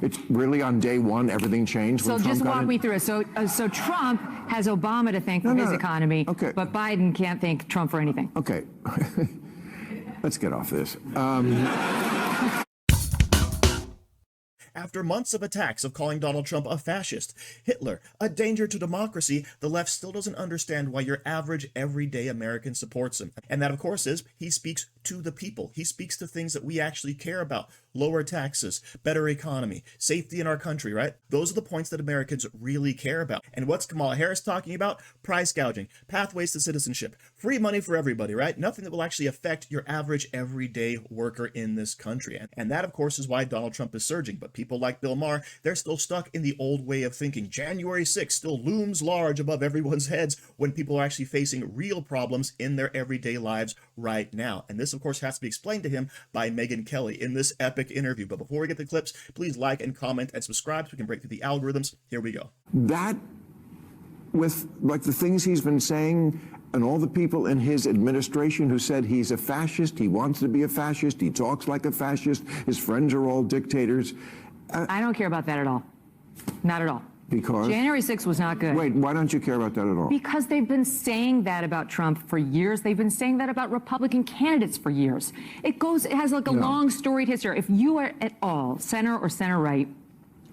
It's really on day one, everything changed. So just walk me through it. So Trump has Obama to thank for his economy, but Biden can't thank Trump for anything. Okay. Let's get off this. After months of attacks of calling Donald Trump a fascist, Hitler, a danger to democracy, the left still doesn't understand why your average, everyday American supports him. And that, of course, is he speaks to the people. He speaks to things that we actually care about. Lower taxes, better economy, safety in our country, right? Those are the points that Americans really care about. And what's Kamala Harris talking about? Price gouging, pathways to citizenship, free money for everybody, right? Nothing that will actually affect your average, everyday worker in this country. And that, of course, is why Donald Trump is surging. But people like Bill Maher, they're still stuck in the old way of thinking. January 6th still looms large above everyone's heads when people are actually facing real problems in their everyday lives right now. And this, of course, has to be explained to him by Megyn Kelly in this epic interview. But before we get the clips, please like and comment and subscribe so we can break through the algorithms. Here we go. That, with like the things he's been saying, and all the people in his administration who said he's a fascist, he wants to be a fascist, he talks like a fascist, his friends are all dictators. I don't care about that at all. Not at all. Because? January 6th was not good. Wait, why don't you care about that at all? Because they've been saying that about Trump for years. They've been saying that about Republican candidates for years. It has like a long storied history. If you are at all center or center right,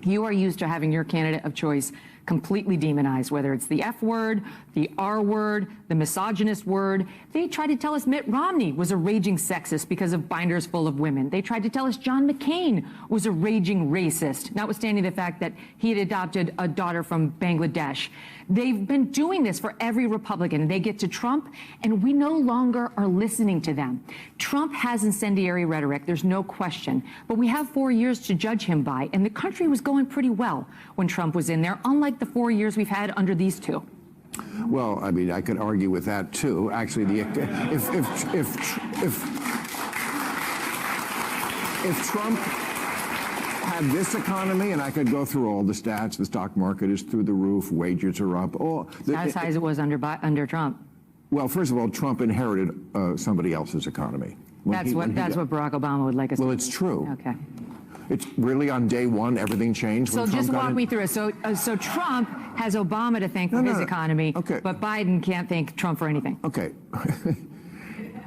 you are used to having your candidate of choice completely demonized, whether it's the F word, the R word, the misogynist word. They tried to tell us Mitt Romney was a raging sexist because of binders full of women. They tried to tell us John McCain was a raging racist, notwithstanding the fact that he had adopted a daughter from Bangladesh. They've been doing this for every Republican. They get to Trump, and we no longer are listening to them. Trump has incendiary rhetoric, there's no question, but we have 4 years to judge him by, and the country was going pretty well when Trump was in there, unlike the 4 years we've had under these two. Well, I mean, I could argue with that too. Actually, if Trump had this economy, and I could go through all the stats, the stock market is through the roof, wages are up. Not as high as it was under Trump. Well, first of all, Trump inherited somebody else's economy. That's what Barack Obama would like us to do. Well, it's true. Okay. It's really on day one, everything changed. So just walk me through it. So Trump has Obama to thank for his economy, but Biden can't thank Trump for anything. Okay.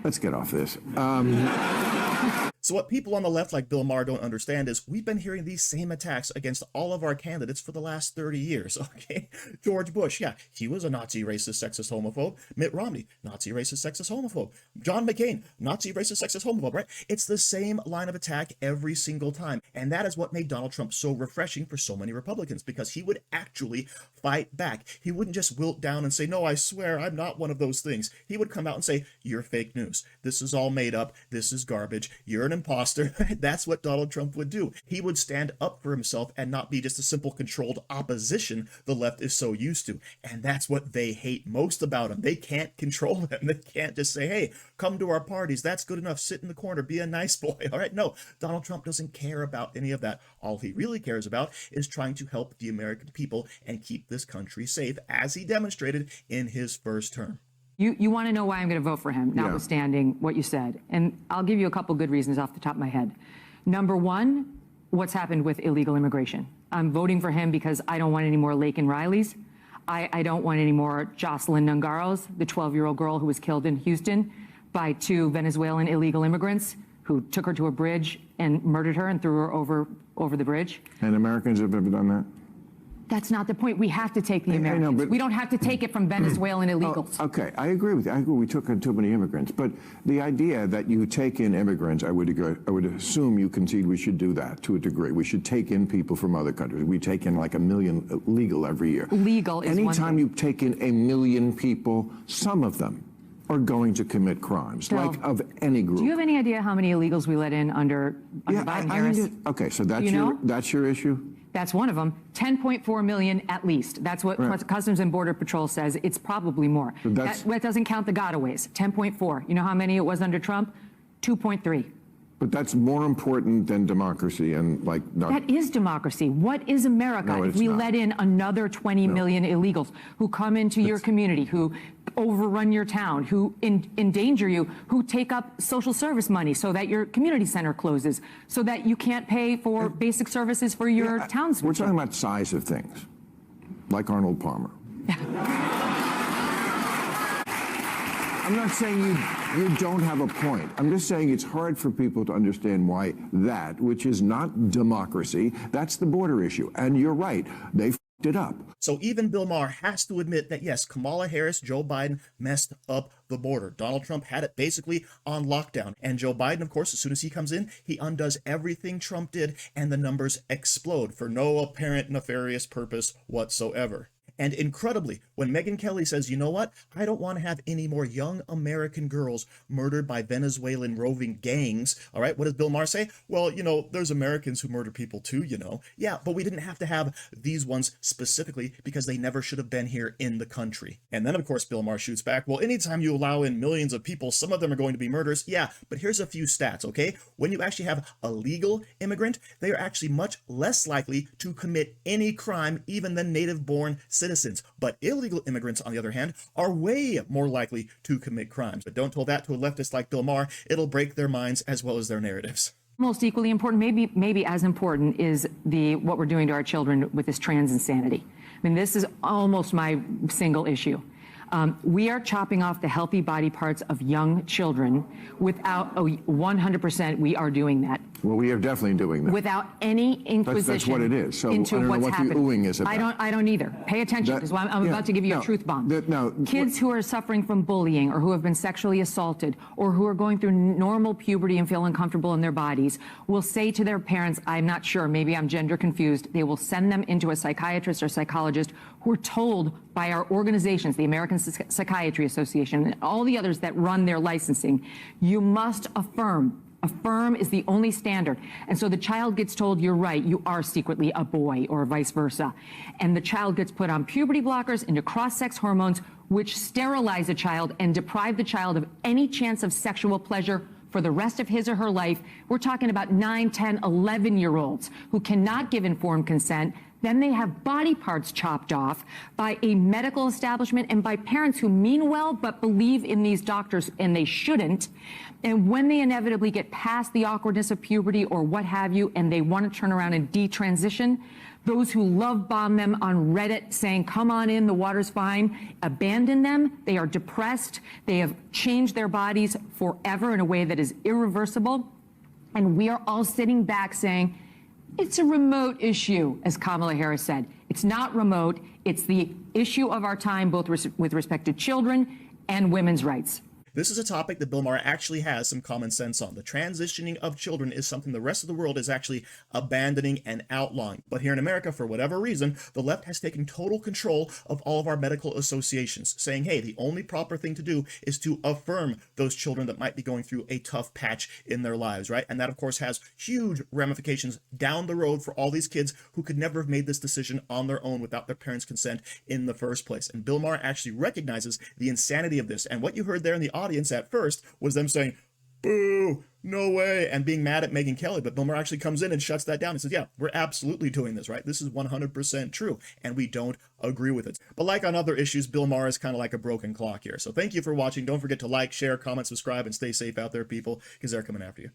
Let's get off this. So what people on the left like Bill Maher don't understand is we've been hearing these same attacks against all of our candidates for the last 30 years, okay? George Bush, yeah, he was a Nazi, racist, sexist, homophobe. Mitt Romney, Nazi, racist, sexist, homophobe. John McCain, Nazi, racist, sexist, homophobe, right? It's the same line of attack every single time. And that is what made Donald Trump so refreshing for so many Republicans, because he would actually fight back. He wouldn't just wilt down and say, no, I swear I'm not one of those things. He would come out and say, you're fake news. This is all made up. This is garbage. You're an imposter. That's what Donald Trump would do. He would stand up for himself and not be just a simple controlled opposition the left is so used to. And that's what they hate most about him. They can't control him. They can't just say, hey, come to our parties. That's good enough. Sit in the corner. Be a nice boy. All right. No, Donald Trump doesn't care about any of that. All he really cares about is trying to help the American people and keep this country safe, as he demonstrated in his first term. You want to know why I'm going to vote for him, notwithstanding what you said. And I'll give you a couple good reasons off the top of my head. Number one, what's happened with illegal immigration. I'm voting for him because I don't want any more Laken Rileys. I don't want any more Jocelyn Nungaros, the 12-year-old girl who was killed in Houston by 2 Venezuelan illegal immigrants who took her to a bridge and murdered her and threw her over the bridge. And Americans have ever done that? That's not the point. We have to take the Americans. I know, but we don't have to take it from Venezuelan illegals. Okay, I agree with you. I agree we took in too many immigrants. But the idea that you take in immigrants, I would assume you concede we should do that to a degree. We should take in people from other countries. We take in like 1 million legal every year. Legal is one thing. Anytime you take in 1 million people, some of them are going to commit crimes, Bill, like of any group. Do you have any idea how many illegals we let in under Biden-Harris? Okay, so that's your issue? That's one of them. 10.4 million at least. That's what Customs and Border Patrol says. It's probably more. So that doesn't count the gotaways. 10.4. You know how many it was under Trump? 2.3. But that's more important than democracy and like... That is democracy. What is America if we let in another 20 million illegals who come into your community, who overrun your town, who endanger you, who take up social service money so that your community center closes, so that you can't pay for basic services for your townspeople. We're talking about size of things, like Arnold Palmer. I'm not saying you don't have a point. I'm just saying it's hard for people to understand why that, which is not democracy, that's the border issue. And you're right, they f***ed it up. So even Bill Maher has to admit that, yes, Kamala Harris, Joe Biden messed up the border. Donald Trump had it basically on lockdown. And Joe Biden, of course, as soon as he comes in, he undoes everything Trump did, and the numbers explode for no apparent nefarious purpose whatsoever. And incredibly, when Megyn Kelly says, you know what, I don't want to have any more young American girls murdered by Venezuelan roving gangs, all right, what does Bill Maher say? Well, you know, there's Americans who murder people too, you know. Yeah, but we didn't have to have these ones specifically because they never should have been here in the country. And then, of course, Bill Maher shoots back, well, anytime you allow in millions of people, some of them are going to be murderers. Yeah, but here's a few stats, okay? When you actually have a legal immigrant, they are actually much less likely to commit any crime even than native-born citizens. But illegal immigrants, on the other hand, are way more likely to commit crimes. But don't tell that to a leftist like Bill Maher. It'll break their minds as well as their narratives. Most equally important, maybe as important, is what we're doing to our children with this trans insanity. I mean, this is almost my single issue. We are chopping off the healthy body parts of young children without 100%. We are doing that. Well, we are definitely doing that. Without any inquisition. That's what it is. So into I don't know what's what happening. the oohing is about. I don't either. Pay attention, because I'm about to give you a truth bomb. Kids who are suffering from bullying, or who have been sexually assaulted, or who are going through normal puberty and feel uncomfortable in their bodies, will say to their parents, I'm not sure, maybe I'm gender confused. They will send them into a psychiatrist or psychologist who are told by our organizations, the American Psychiatry Association, and all the others that run their licensing, you must affirm. Affirm is the only standard. And so the child gets told, you're right, you are secretly a boy, or vice versa. And the child gets put on puberty blockers, into cross-sex hormones, which sterilize a child and deprive the child of any chance of sexual pleasure for the rest of his or her life. We're talking about 9, 10, 11-year-olds who cannot give informed consent. Then they have body parts chopped off by a medical establishment and by parents who mean well but believe in these doctors, and they shouldn't. And when they inevitably get past the awkwardness of puberty or what have you, and they want to turn around and detransition, those who love bomb them on Reddit saying, come on in, the water's fine, abandon them. They are depressed. They have changed their bodies forever in a way that is irreversible. And we are all sitting back saying, it's a remote issue, as Kamala Harris said. It's not remote. It's the issue of our time, both with respect to children and women's rights. This is a topic that Bill Maher actually has some common sense on. The transitioning of children is something the rest of the world is actually abandoning and outlawing. But here in America, for whatever reason, the left has taken total control of all of our medical associations, saying, hey, the only proper thing to do is to affirm those children that might be going through a tough patch in their lives, right? And that, of course, has huge ramifications down the road for all these kids who could never have made this decision on their own without their parents' consent in the first place. And Bill Maher actually recognizes the insanity of this. And what you heard there in the audience at first was them saying, boo, no way, and being mad at Megyn Kelly. But Bill Maher actually comes in and shuts that down and says, yeah, we're absolutely doing this, right? This is 100% true, and we don't agree with it. But like on other issues, Bill Maher is kind of like a broken clock here. So thank you for watching. Don't forget to like, share, comment, subscribe, and stay safe out there, people, because they're coming after you.